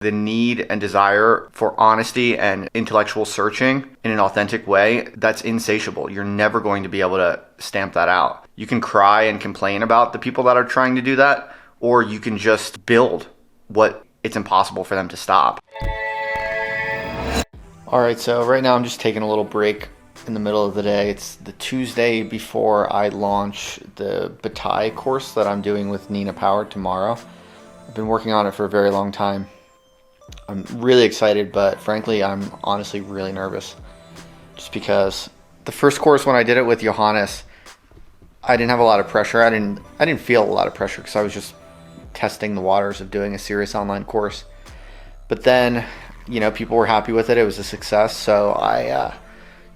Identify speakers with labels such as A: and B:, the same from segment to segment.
A: The need and desire for honesty and intellectual searching in an authentic way, that's insatiable. You're never going to be able to stamp that out. You can cry and complain about the people that are trying to do that, or you can just build what it's impossible for them to stop. All right, so right now I'm just taking a little break in the middle of the day. It's the Tuesday before I launch the Bataille course that I'm doing with Nina Power tomorrow. I've been working on it for a very long time. I'm really excited, but frankly, I'm honestly really nervous. Just because the first course, when I did it with Johannes, I didn't have a lot of pressure. I didn't feel a lot of pressure because I was just testing the waters of doing a serious online course. But then, people were happy with it. It was a success. So I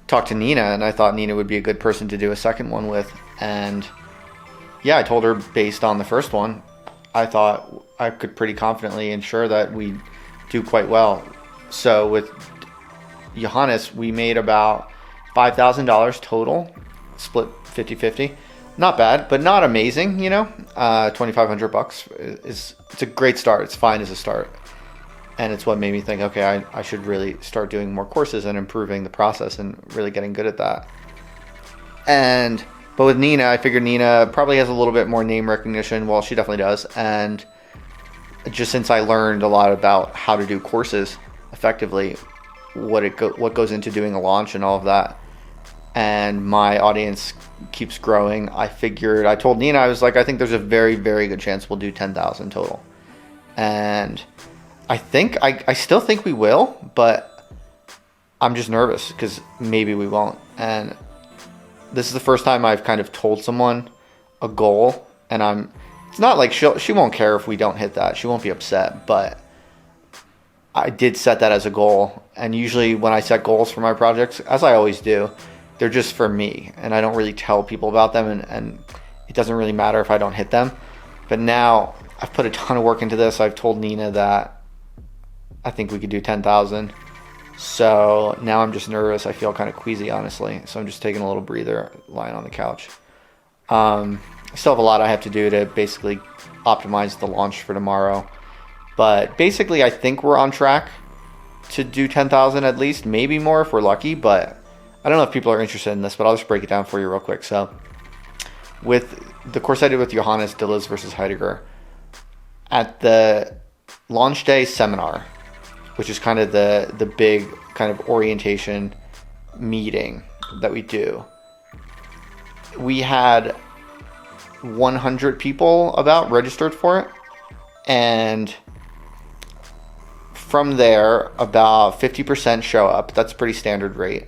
A: talked to Nina, and I thought Nina would be a good person to do a second one with. And yeah, I told her based on the first one, I thought I could pretty confidently ensure that we'd do quite well. So with Johannes, we made about $5,000 total, split 50-50. Not bad, but not amazing, $2,500 it's a great start. It's fine as a start. And it's what made me think, okay, I should really start doing more courses and improving the process and really getting good at that. But with Nina, I figured Nina probably has a little bit more name recognition. Well, she definitely does. And just since I learned a lot about how to do courses effectively, what goes into doing a launch and all of that, and my audience keeps growing, I told Nina, I was like, I think there's a very, very good chance we'll do 10,000 total. And I still think we will, but I'm just nervous because maybe we won't. And this is the first time I've kind of told someone a goal, and it's not like she won't care if we don't hit that. She won't be upset, but I did set that as a goal. And usually when I set goals for my projects, as I always do, they're just for me, and I don't really tell people about them, and it doesn't really matter if I don't hit them. But now I've put a ton of work into this. I've told Nina that I think we could do 10,000. So now I'm just nervous. I feel kind of queasy, honestly. So I'm just taking a little breather, lying on the couch. I still have a lot I have to do to basically optimize the launch for tomorrow. But basically, I think we're on track to do 10,000 at least, maybe more if we're lucky. But I don't know if people are interested in this, but I'll just break it down for you real quick. So with the course I did with Johannes, Deleuze versus Heidegger, at the launch day seminar, which is kind of the big kind of orientation meeting that we do, we had 100 people about registered for it. And from there, about 50% show up. That's a pretty standard rate.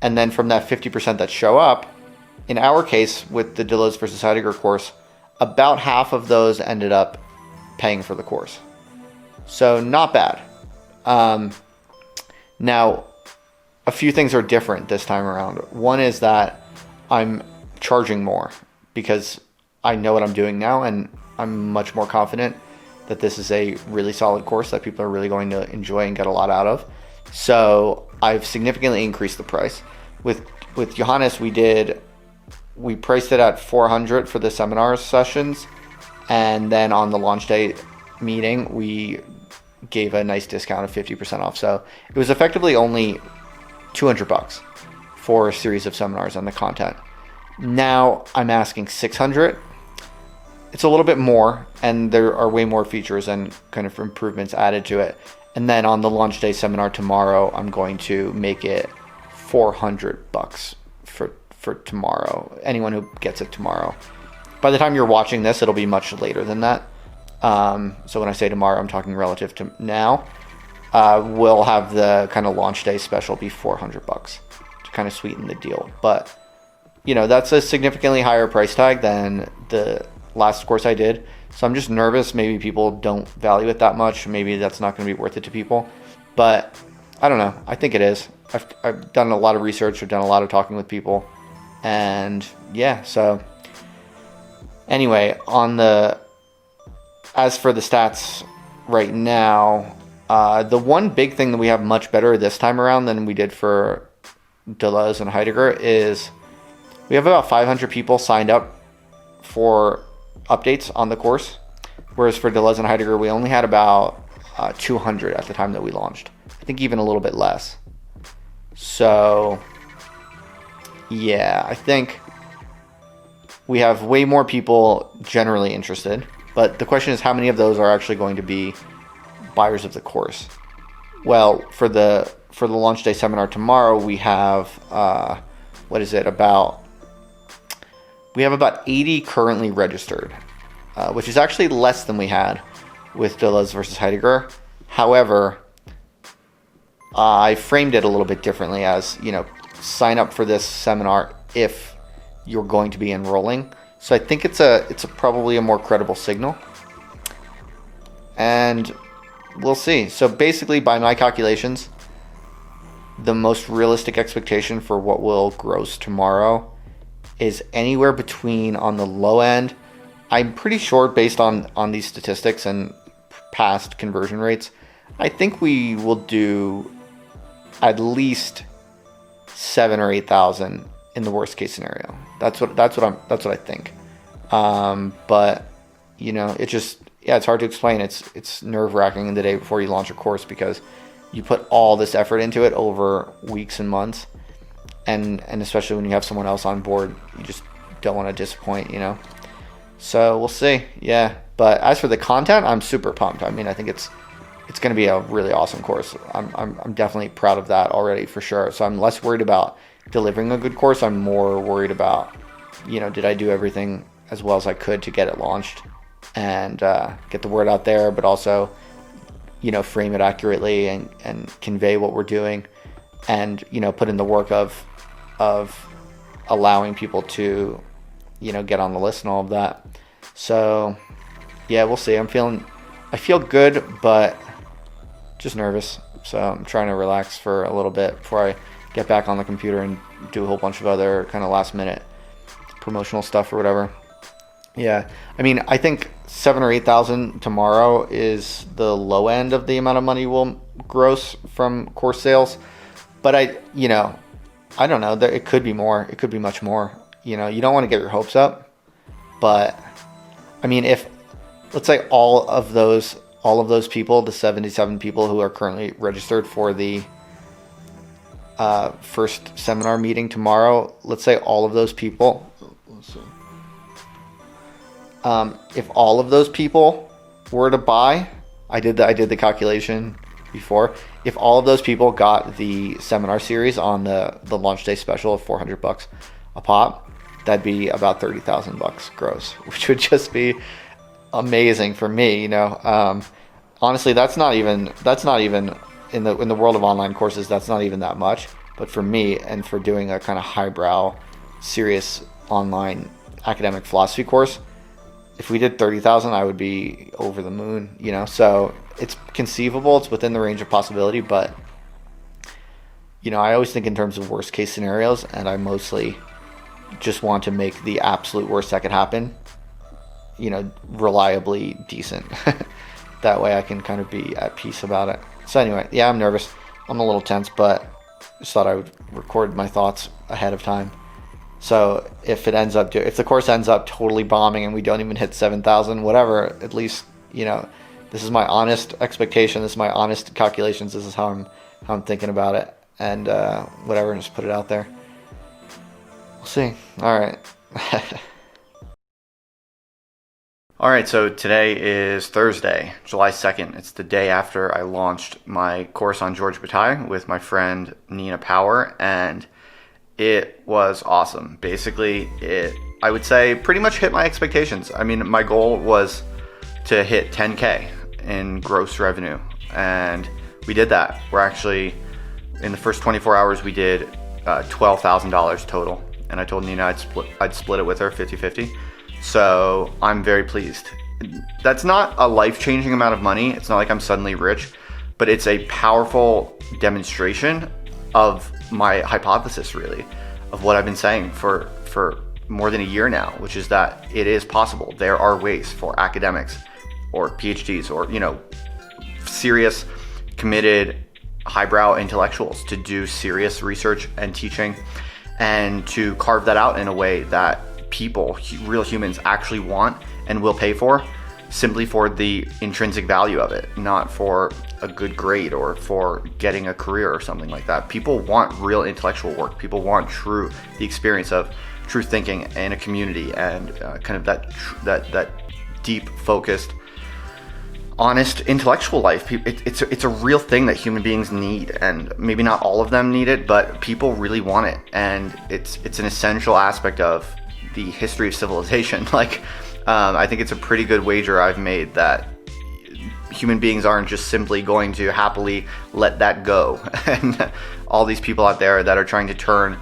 A: And then from that 50% that show up, in our case with the Deleuze versus Heidegger course, about half of those ended up paying for the course. So not bad. Now, a few things are different this time around. One is that I'm charging more because I know what I'm doing now, and I'm much more confident that this is a really solid course that people are really going to enjoy and get a lot out of. So I've significantly increased the price. With Johannes, we priced it at $400 for the seminar sessions, and then on the launch day meeting, we gave a nice discount of 50% off. So it was effectively only $200 for a series of seminars on the content. Now I'm asking $600. It's a little bit more, and there are way more features and kind of improvements added to it. And then on the launch day seminar tomorrow, I'm going to make it $400 for tomorrow. Anyone who gets it tomorrow. By the time you're watching this, it'll be much later than that. So when I say tomorrow, I'm talking relative to now. We'll have the kind of launch day special be $400 to kind of sweeten the deal. But that's a significantly higher price tag than the last course I did. So I'm just nervous. Maybe people don't value it that much. Maybe that's not going to be worth it to people. But I don't know. I think it is. I've done a lot of research. I've done a lot of talking with people. And yeah, so anyway, as for the stats right now, the one big thing that we have much better this time around than we did for Deleuze and Heidegger is we have about 500 people signed up for updates on the course, whereas for Deleuze and Heidegger, we only had about 200 at the time that we launched. I think even a little bit less. So yeah, I think we have way more people generally interested, but the question is how many of those are actually going to be buyers of the course? Well, for the launch day seminar tomorrow, we have we have about 80 currently registered, which is actually less than we had with Deleuze versus Heidegger. However, I framed it a little bit differently as, sign up for this seminar if you're going to be enrolling. So I think it's probably a more credible signal. And we'll see. So basically, by my calculations, the most realistic expectation for what will gross tomorrow is anywhere between, on the low end, I'm pretty sure based on these statistics and past conversion rates, I think we will do at least 7,000 or 8,000 in the worst case scenario. That's what I think. But it's hard to explain. It's nerve-wracking in the day before you launch a course because you put all this effort into it over weeks and months, and especially when you have someone else on board, you just don't want to disappoint, So we'll see. Yeah, but as for the content, I'm super pumped. I mean, I think it's going to be a really awesome course. I'm definitely proud of that already for sure. So I'm less worried about delivering a good course. I'm more worried about, did I do everything as well as I could to get it launched and get the word out there, but also, frame it accurately and convey what we're doing and, put in the work of allowing people to, get on the list and all of that. So yeah, we'll see. I feel good, but just nervous. So I'm trying to relax for a little bit before I get back on the computer and do a whole bunch of other kind of last minute promotional stuff or whatever. Yeah, I mean, I think 7,000 or 8,000 tomorrow is the low end of the amount of money we'll gross from course sales. But I don't know. It could be more. It could be much more. You don't want to get your hopes up. But I mean, if let's say all of those people, the 77 people who are currently registered for the first seminar meeting tomorrow, let's say all of those people. If all of those people were to buy, I did the calculation before. If all of those people got the seminar series on the launch day special of $400 a pop, that'd be about $30,000 gross, which would just be amazing for me. Honestly, that's not even in the world of online courses. That's not even that much. But for me, and for doing a kind of highbrow, serious online academic philosophy course, if we did 30,000, I would be over the moon, So it's conceivable, it's within the range of possibility, but I always think in terms of worst case scenarios, and I mostly just want to make the absolute worst that could happen, reliably decent. That way I can kind of be at peace about it. So anyway, yeah, I'm nervous. I'm a little tense, but just thought I would record my thoughts ahead of time. So if the course ends up totally bombing and we don't even hit 7,000, whatever, at least, this is my honest expectation. This is my honest calculations. This is how I'm thinking about it, and whatever, just put it out there. We'll see. All right. All right, so today is Thursday, July 2nd. It's the day after I launched my course on George Bataille with my friend Nina Power, and it was awesome. Basically, I would say, pretty much hit my expectations. I mean, my goal was to hit 10K in gross revenue, and we did that. We're actually, in the first 24 hours, we did $12,000 total, and I told Nina I'd split it with her 50-50. So I'm very pleased. That's not a life-changing amount of money. It's not like I'm suddenly rich, but it's a powerful demonstration of my hypothesis, really, of what I've been saying for more than a year now, which is that it is possible. There are ways for academics or PhDs or, serious, committed, highbrow intellectuals to do serious research and teaching and to carve that out in a way that people, real humans, actually want and will pay for. simply for the intrinsic value of it, not for a good grade or for getting a career or something like that. People want real intellectual work. People want the experience of true thinking in a community, and kind of that deep, focused, honest intellectual life. It's a real thing that human beings need, and maybe not all of them need it, but people really want it, and it's an essential aspect of the history of civilization. Like, I think it's a pretty good wager I've made that human beings aren't just simply going to happily let that go. And all these people out there that are trying to turn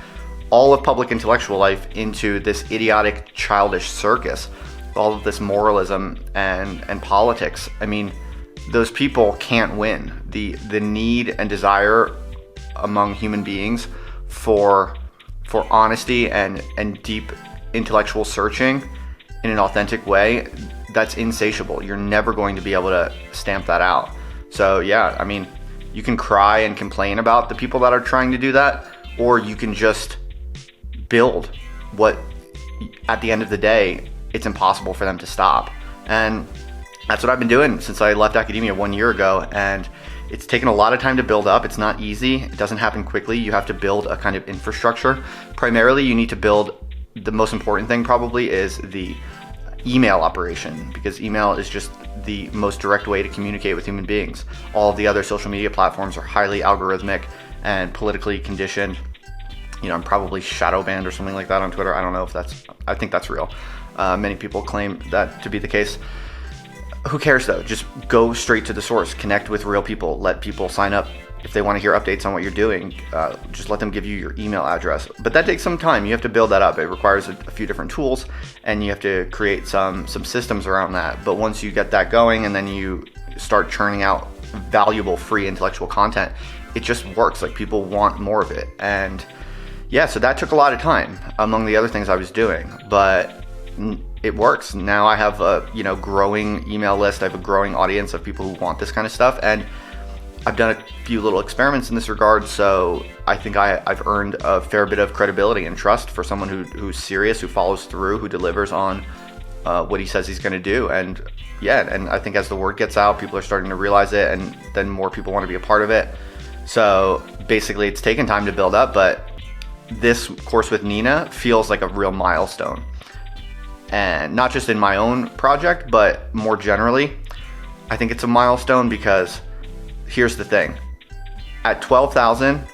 A: all of public intellectual life into this idiotic, childish circus, all of this moralism and politics. I mean, those people can't win. The need and desire among human beings for honesty and deep intellectual searching in an authentic way, that's insatiable. You're never going to be able to stamp that out. So yeah, I mean, you can cry and complain about the people that are trying to do that, or you can just build what, at the end of the day, it's impossible for them to stop. And that's what I've been doing since I left academia 1 year ago, and it's taken a lot of time to build up. It's not easy. It doesn't happen quickly. You have to build a kind of infrastructure. Primarily, you need to build, the most important thing probably is the email operation, because email is just the most direct way to communicate with human beings. All of the other social media platforms are highly algorithmic and politically conditioned. You know, I'm probably shadow banned or something like that on Twitter. I don't know if I think that's real. Many people claim that to be the case. Who cares though? Just go straight to the source, connect with real people, let people sign up if they want to hear updates on what you're doing. Just let them give you your email address. But that takes some time. You have to build that up. It requires a few different tools, and you have to create some systems around that. But once you get that going, and then you start churning out valuable free intellectual content, it just works. Like, people want more of it. And yeah, so that took a lot of time among the other things I was doing, but it works. Now I have a growing email list. I have a growing audience of people who want this kind of stuff, and I've done a few little experiments in this regard, so I think I've earned a fair bit of credibility and trust for someone who's serious, who follows through, who delivers on what he says he's going to do. And yeah, and I think as the word gets out, people are starting to realize it, and then more people want to be a part of it. So basically, it's taken time to build up, but this course with Nina feels like a real milestone. And not just in my own project, but more generally, I think it's a milestone because here's the thing. At 12,000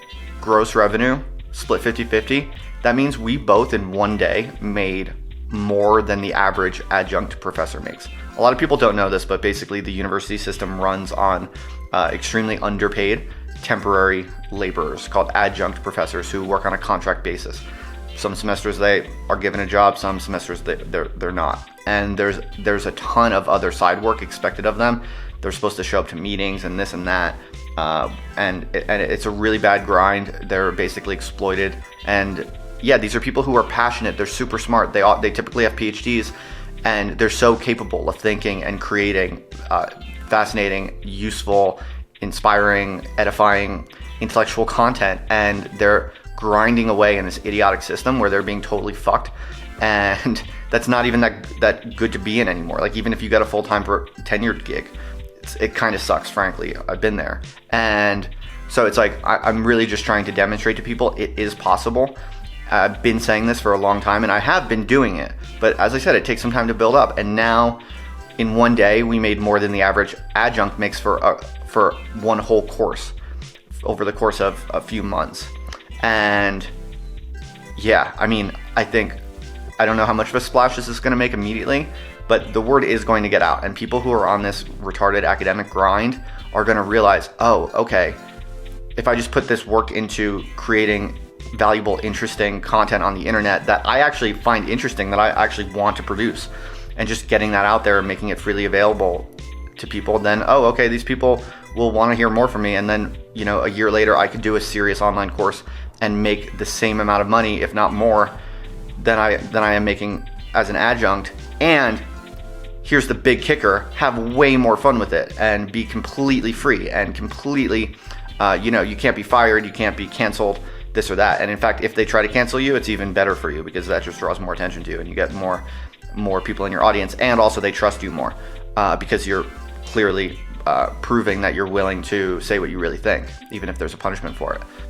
A: gross revenue, split 50-50, that means we both in one day made more than the average adjunct professor makes. A lot of people don't know this, but basically the university system runs on extremely underpaid temporary laborers called adjunct professors who work on a contract basis. Some semesters they are given a job, some semesters they're not. And there's a ton of other side work expected of them. They're supposed to show up to meetings and this and that. And it's a really bad grind. They're basically exploited. And yeah, these are people who are passionate. They're super smart. They typically have PhDs, and they're so capable of thinking and creating fascinating, useful, inspiring, edifying intellectual content. And they're grinding away in this idiotic system where they're being totally fucked, and that's not even that good to be in anymore. Like, even if you got a full-time tenured gig, it kind of sucks, frankly. I've been there. And so it's like, I'm really just trying to demonstrate to people it is possible. I've been saying this for a long time, and I have been doing it, but as I said, it takes some time to build up. And now in one day we made more than the average adjunct makes for one whole course over the course of a few months. And yeah, I mean, I don't know how much of a splash this is going to make immediately, but the word is going to get out, and people who are on this retarded academic grind are going to realize, oh, okay, if I just put this work into creating valuable, interesting content on the internet that I actually find interesting, that I actually want to produce, and just getting that out there and making it freely available to people, then, oh, okay, these people will want to hear more from me. And then, a year later, I could do a serious online course and make the same amount of money, if not more, than I am making as an adjunct. And here's the big kicker: have way more fun with it and be completely free and completely, you can't be fired, you can't be canceled, this or that. And in fact, if they try to cancel you, it's even better for you, because that just draws more attention to you, and you get more people in your audience, and also they trust you more. because you're clearly proving that you're willing to say what you really think, even if there's a punishment for it.